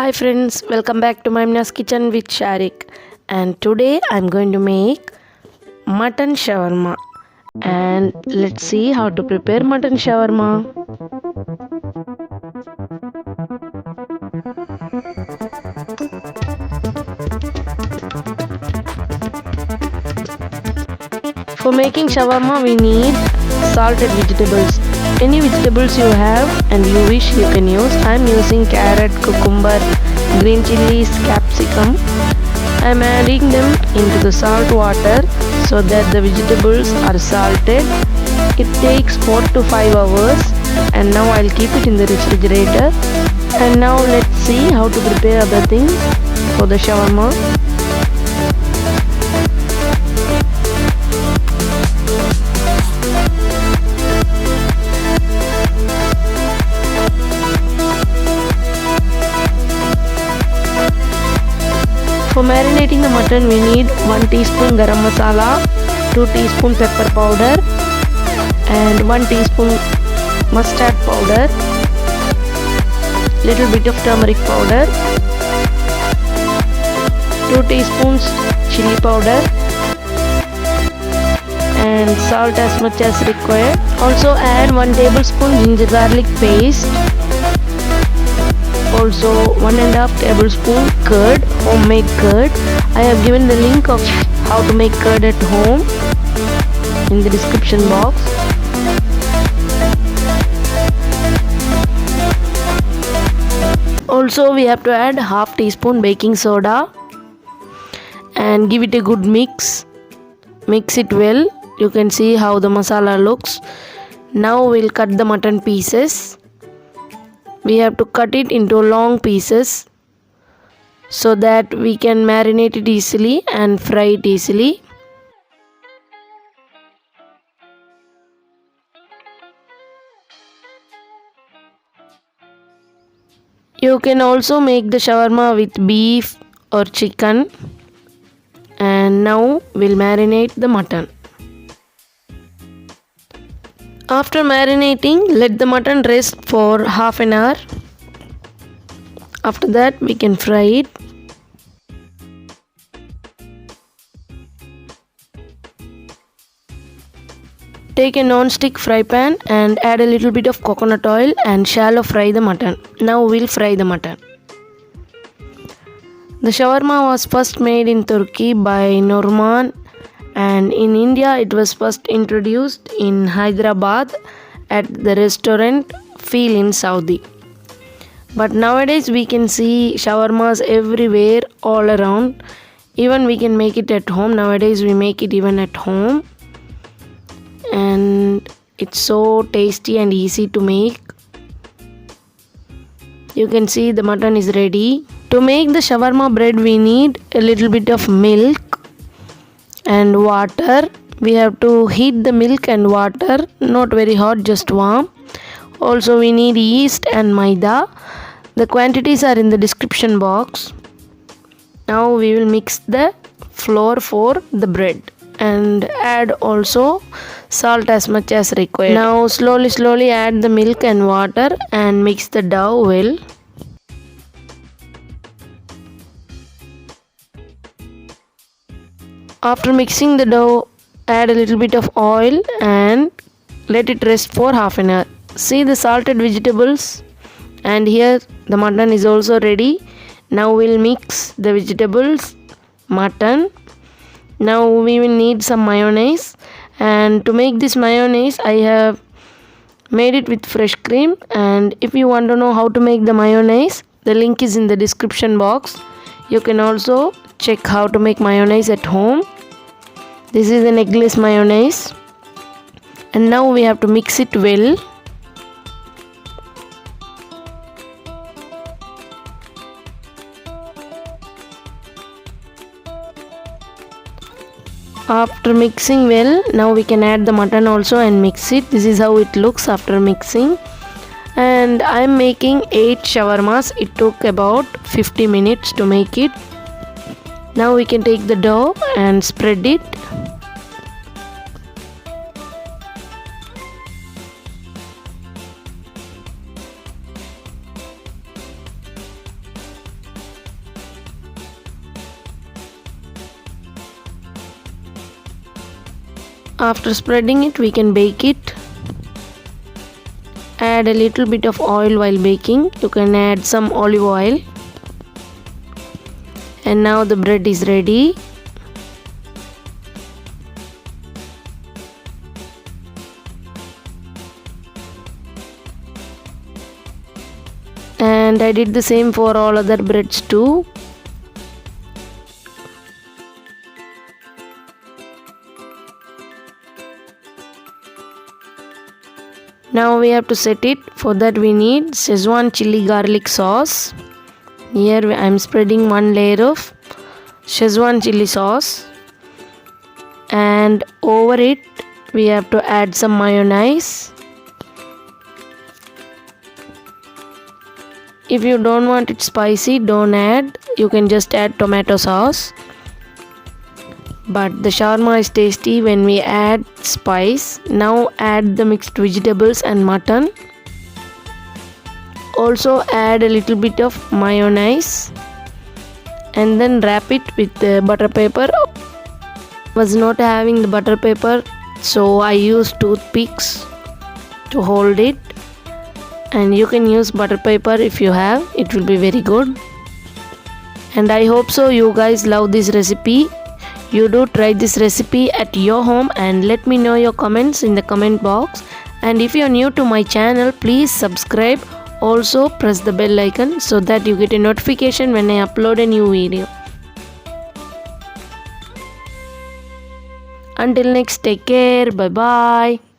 Hi friends, welcome back to Mymoonas kitchen with Shaariq. And today I'm going to make mutton shawarma. And let's see how to prepare mutton shawarma. For making shawarma we need salted vegetables. Any vegetables you have and you wish you can use. I'm using carrot, cucumber, green chilies, capsicum. I'm adding them into the salt water so that the vegetables are salted. It takes 4 to 5 hours and now I'll keep it in the refrigerator. And now let's see how to prepare other things for the shawarma. For marinating the mutton we need 1 teaspoon garam masala, 2 teaspoon pepper powder and 1 teaspoon mustard powder, little bit of turmeric powder, 2 teaspoons chili powder and salt as much as required. Also add 1 tablespoon gingergarlic paste. Also 1.5 tablespoon curd, homemade curd. I have given the link of how to make curd at home in the description box. Also we have to add half teaspoon baking soda and give it a good mix. Mix it well. You can see how the masala looks. Now we'll cut the mutton pieces. We have to cut it into long pieces so that we can marinate it easily and fry it easily. You can also make the shawarma with beef or chicken. And now we'll marinate the mutton. After marinating, let the mutton rest for half an hour. After that, we can fry it. Take a non-stick fry pan and add a little bit of coconut oil and shallow fry the mutton. Now we'll fry the mutton. The shawarma was first made in Turkey by Norman, and in India it was first introduced in Hyderabad at the restaurant Feel in Saudi. But nowadays we can see shawarmas everywhere all around. Even we can make it at home. Nowadays we make it even at home. And it's so tasty and easy to make. You can see the mutton is ready. To make the shawarma bread we need a little bit of milk and water. We have to heat the milk and water, not very hot, just warm. Also we need yeast and maida. The quantities are in the description box. Now we will mix the flour for the bread and add also salt as much as required. Now slowly add the milk and water and mix the dough well. After mixing the dough, add a little bit of oil and let it rest for half an hour. See the salted vegetables, and here the mutton is also ready. Now we'll mix the vegetables, mutton. Now we will need some mayonnaise, and to make this mayonnaise I have made it with fresh cream. And if you want to know how to make the mayonnaise, the link is in the description box. You can also check how to make mayonnaise at home. This is an eggless mayonnaise. And now we have to mix it well. After mixing well, now we can add the mutton also and mix it. This is how it looks after mixing. And I am making 8 shawarmas. It took about 50 minutes to make it. Now we can take the dough and spread it. After spreading it, we can bake it. Add a little bit of oil while baking. You can add some olive oil. And now the bread is ready. And I did the same for all other breads too. Now we have to set it. For that we need Szechuan chili garlic sauce. Here I am spreading one layer of Szechuan chili sauce, and over it we have to add some mayonnaise. If you don't want it spicy, don't add. You can just add tomato sauce. But the shawarma is tasty when we add spice. Now add the mixed vegetables and mutton. Also add a little bit of mayonnaise. And then wrap it with the butter paper. Was not having the butter paper, so I used toothpicks to hold it. And you can use butter paper if you have. It will be very good. And I hope so you guys love this recipe. You do try this recipe at your home and let me know your comments in the comment box. And if you are new to my channel, please subscribe. Also press the bell icon so that you get a notification when I upload a new video. Until next, take care. Bye bye.